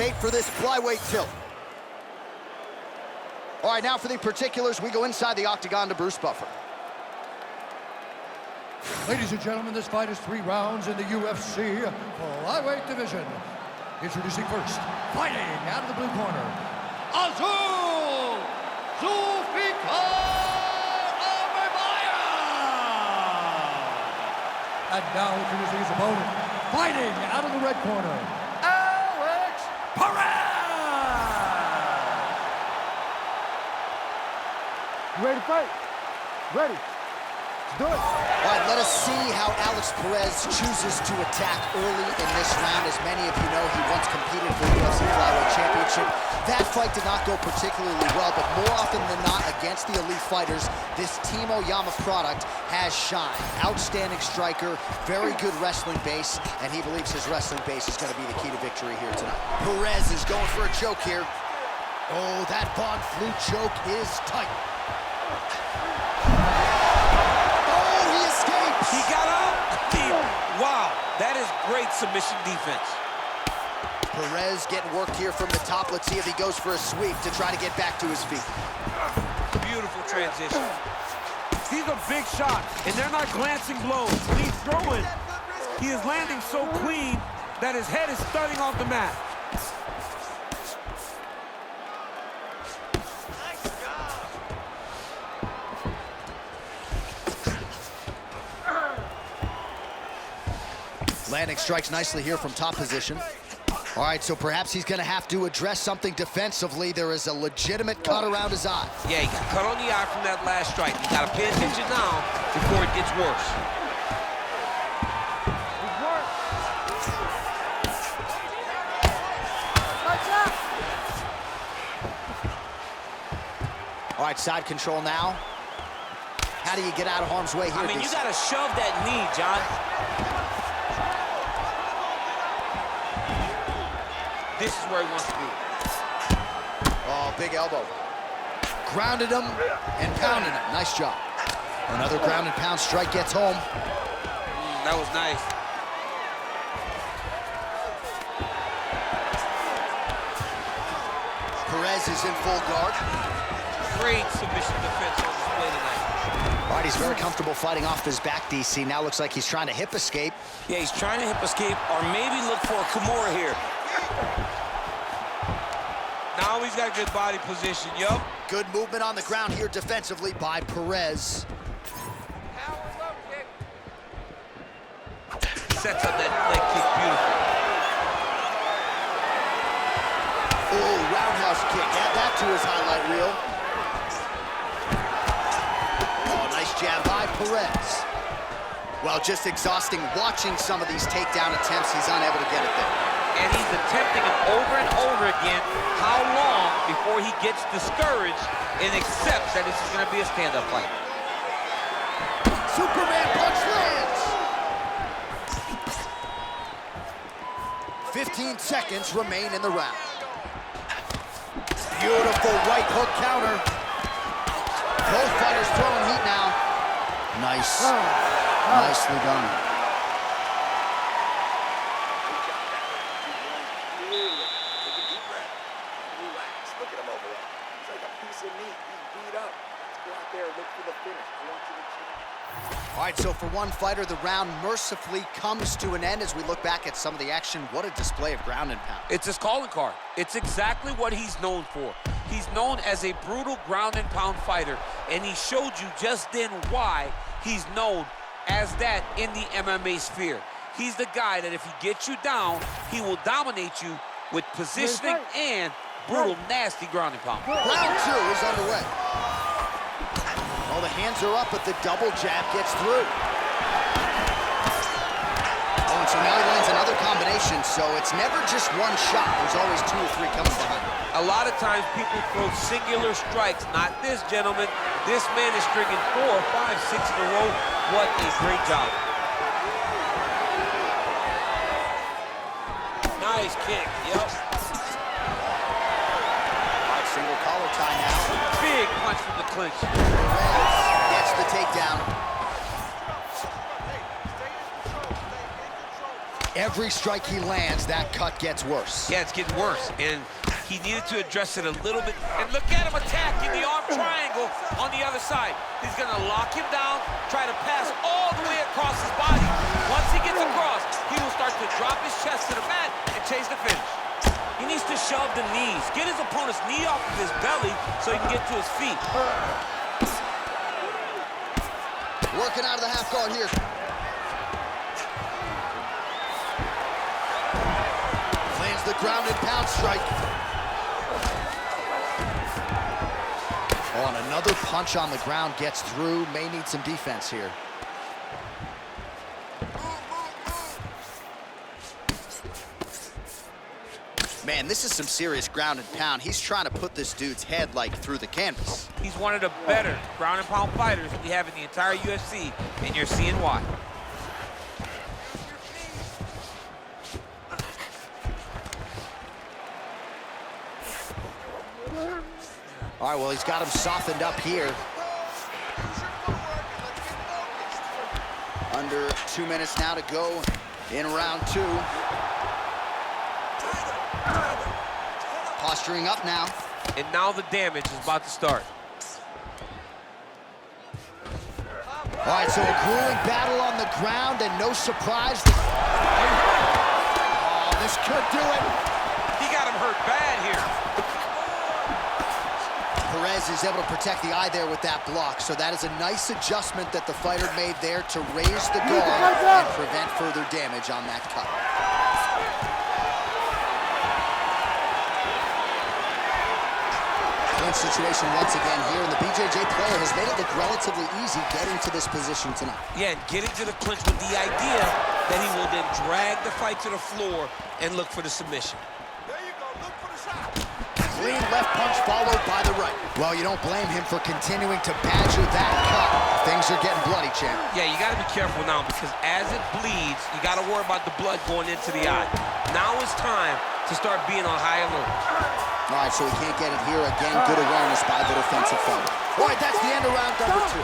bait for this flyweight tilt. All right, now for the particulars, we go inside the octagon to Bruce Buffer. Ladies and gentlemen, this fight is 3 rounds in the UFC flyweight division. Introducing first, fighting out of the blue corner, Azul Zulfikar Almbayev. And now introducing his opponent, fighting out of the red corner, Perez. You ready to fight? Ready. Let's do it. All right, let us see how Alex Perez chooses to attack early in this round. As many of you know, he once competed for the UFC Flyweight Championship. That fight did not go particularly well, but more often than not, against the elite fighters, this Team Oyama product has shined. Outstanding striker, very good wrestling base, and he believes his wrestling base is going to be the key to victory here tonight. Perez is going for a choke here. Oh, that Von Flue choke is tight. He got out deep. Wow, that is great submission defense. Perez getting worked here from the top. Let's see if he goes for a sweep to try to get back to his feet. Beautiful transition. These are big shots, and they're not glancing blows. When he's throwing, he is landing so clean that his head is thudding off the mat. Landing strikes nicely here from top position. All right, so perhaps he's going to have to address something defensively. There is a legitimate cut around his eye. Yeah, he got cut on the eye from that last strike. You got to pay attention now before it gets worse. All right, side control now. How do you get out of harm's way here? I mean, you got to shove that knee, John. This is where he wants to be. Oh, big elbow. Grounded him and pounded him. Nice job. Another ground and pound strike gets home. That was nice. Perez is in full guard. Great submission defense on display tonight. All right, he's very comfortable fighting off his back, DC. Now looks like he's trying to hip escape. Yeah, he's trying to hip escape or maybe look for a Kimura here. Now he's got good body position, yup. Good movement on the ground here defensively by Perez. Sets up that leg kick beautiful. Oh, roundhouse kick. Add that to his highlight reel. Oh, nice jab by Perez. Well, just exhausting watching some of these takedown attempts. He's unable to get it there. And he's attempting it over and over again. How long before he gets discouraged and accepts that this is going to be a stand-up fight? Superman punch lands. 15 seconds remain in the round. Beautiful right hook counter. Both fighters throwing heat now. Nice. Nicely done. All right, so for one fighter, the round mercifully comes to an end as we look back at some of the action. What a display of ground and pound. It's his calling card. It's exactly what he's known for. He's known as a brutal ground and pound fighter, and he showed you just then why he's known as that in the MMA sphere. He's the guy that if he gets you down, he will dominate you with positioning and brutal, nasty ground and pound. Round 2 is underway. Oh, the hands are up, but the double jab gets through. Oh, and so now he lands another combination, so it's never just one shot. There's always 2 or 3 coming behind. A lot of times people throw singular strikes. Not this, gentlemen. This man is stringing 4, 5, 6 in a row. What a great job. Nice kick, yep. All right, single collar tie now. Big punch from the clinch. Perez gets the takedown. every strike he lands, that cut gets worse. Yeah, it's getting worse, and he needed to address it a little bit. And look at him attacking the arm triangle on the other side. He's gonna lock him down, try to pass all the way across his body. Once he gets across, he will start to drop his chest to the mat and chase the finish. He needs to shove the knees, get his opponent's knee off of his belly so he can get to his feet. Working out of the half guard here. Lands the ground and pound strike. Oh, and another punch on the ground gets through. May need some defense here. Man, this is some serious ground and pound. He's trying to put this dude's head, like, through the canvas. He's one of the better ground and pound fighters we have in the entire UFC, and you're seeing why. All right, well, he's got him softened up here. Under 2 minutes now to go in round 2. Posturing up now. And now the damage is about to start. All right, so a grueling battle on the ground, and no surprise. Oh, this could do it. He got him hurt bad here. Perez is able to protect the eye there with that block, so that is a nice adjustment that the fighter made there to raise the guard and prevent further damage on that cut. Clinch situation once again here, and the BJJ player has made it look relatively easy getting to this position tonight. Yeah, and getting to the clinch with the idea that he will then drag the fight to the floor and look for the submission. There you go. Look for the shot. Clean left punch followed by the right. Well, you don't blame him for continuing to badger that cut. Things are getting bloody, champ. Yeah, you got to be careful now, because as it bleeds, you got to worry about the blood going into the eye. Now it's time to start being on high alert. All right, so he can't get it here again. Good awareness by the defensive fighter. All right, that's the end of round number 2.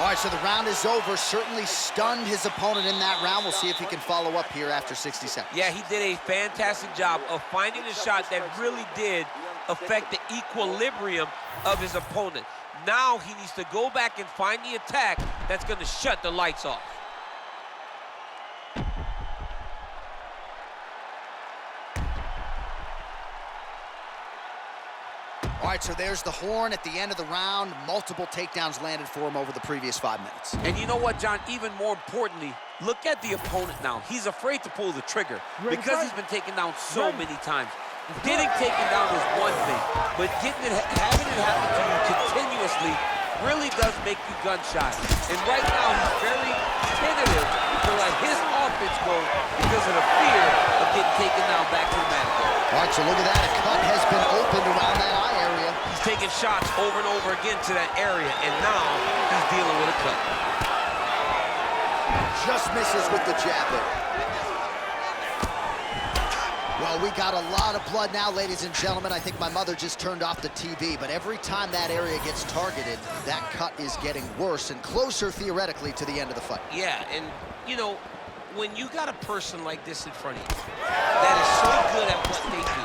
All right, so the round is over. Certainly stunned his opponent in that round. We'll see if he can follow up here after 60 seconds. Yeah, he did a fantastic job of finding a shot that really did affect the equilibrium of his opponent. Now he needs to go back and find the attack that's going to shut the lights off. All right, so there's the horn at the end of the round. Multiple takedowns landed for him over the previous 5 minutes. And you know what, John? Even more importantly, look at the opponent now. He's afraid to pull the trigger because he's been taken down so many times. Getting taken down is one thing, but having it happen to you continuously really does make you gun shy. And right now, he's very tentative to let his offense go because of the fear of getting taken down back to the mat. All right, so look at that. A cut has been opened around that eye area. He's taking shots over and over again to that area, and now he's dealing with a cut. Just misses with the jab there. Well, we got a lot of blood now, ladies and gentlemen. I think my mother just turned off the TV, but every time that area gets targeted, that cut is getting worse and closer, theoretically, to the end of the fight. Yeah, and, you know, when you got a person like this in front of you that is so good at what they do,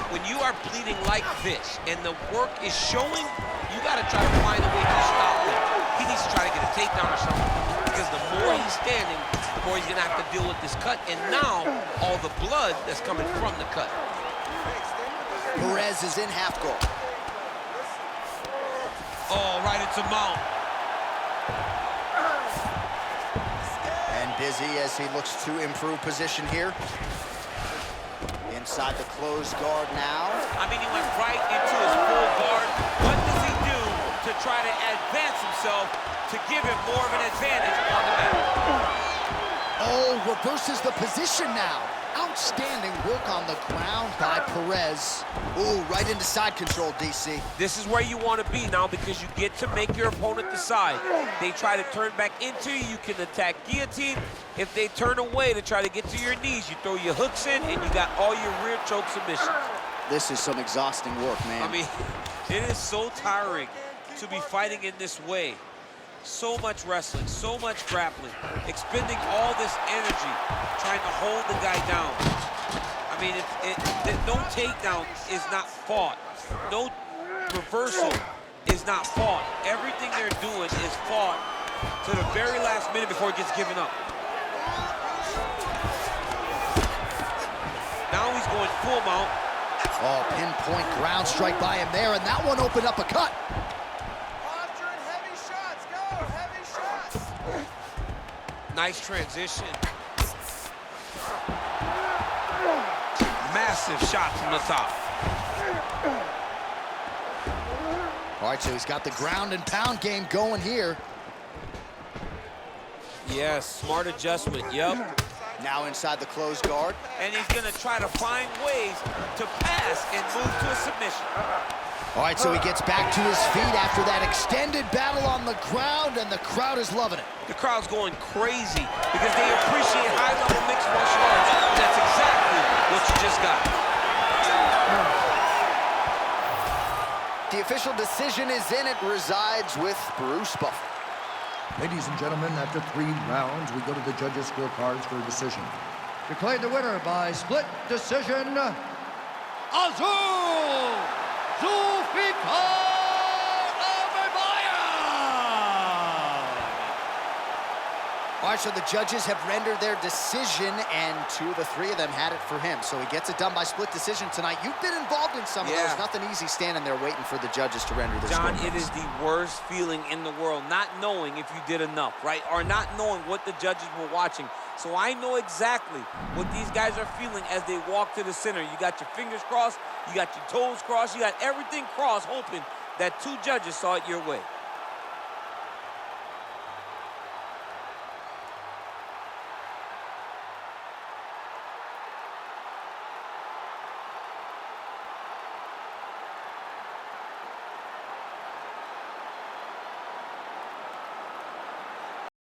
when you are bleeding like this and the work is showing, you got to try to find a way to stop him. He needs to try to get a takedown or something, because the more he's standing, the more he's going to have to deal with this cut, and now all the blood that's coming from the cut. Perez is in half guard. Oh, right into mount. Busy as he looks to improve position here. Inside the closed guard now. I mean, he went right into his full guard. What does he do to try to advance himself to give him more of an advantage on the mat? Oh, reverses the position now. Outstanding work on the ground by Perez. Ooh, right into side control, DC. This is where you want to be now, because you get to make your opponent decide. They try to turn back into you, you can attack guillotine. If they turn away to try to get to your knees, you throw your hooks in and you got all your rear choke submissions. This is some exhausting work, man. I mean, it is so tiring to be fighting in this way. So much wrestling, so much grappling, expending all this energy, trying to hold the guy down. I mean, no takedown is not fought. No reversal is not fought. Everything they're doing is fought to the very last minute before it gets given up. Now he's going full mount. Oh, pinpoint ground strike by him there, and that one opened up a cut. Nice transition. Massive shots from the top. All right, so he's got the ground and pound game going here. Yes, smart adjustment, yep. Now inside the closed guard. And he's gonna try to find ways to pass and move to a submission. All right, so he gets back to his feet after that extended battle on the ground, and the crowd is loving it. The crowd's going crazy because they appreciate high-level mixed martial arts. And that's exactly what you just got. The official decision is in. It resides with Bruce Buffer. Ladies and gentlemen, after 3 rounds, we go to the judges' scorecards for a decision. Declared the winner by split decision, Azul Zulfikar Almbayev! All right, so the judges have rendered their decision, and 2 of the 3 of them had it for him. So he gets it done by split decision tonight. You've been involved in some of those. Nothing easy standing there waiting for the judges to render their John, scorecards. it is the worst feeling in the world, not knowing if you did enough, right? Or not knowing what the judges were watching. So I know exactly what these guys are feeling as they walk to the center. You got your fingers crossed, you got your toes crossed, you got everything crossed, hoping that 2 judges saw it your way.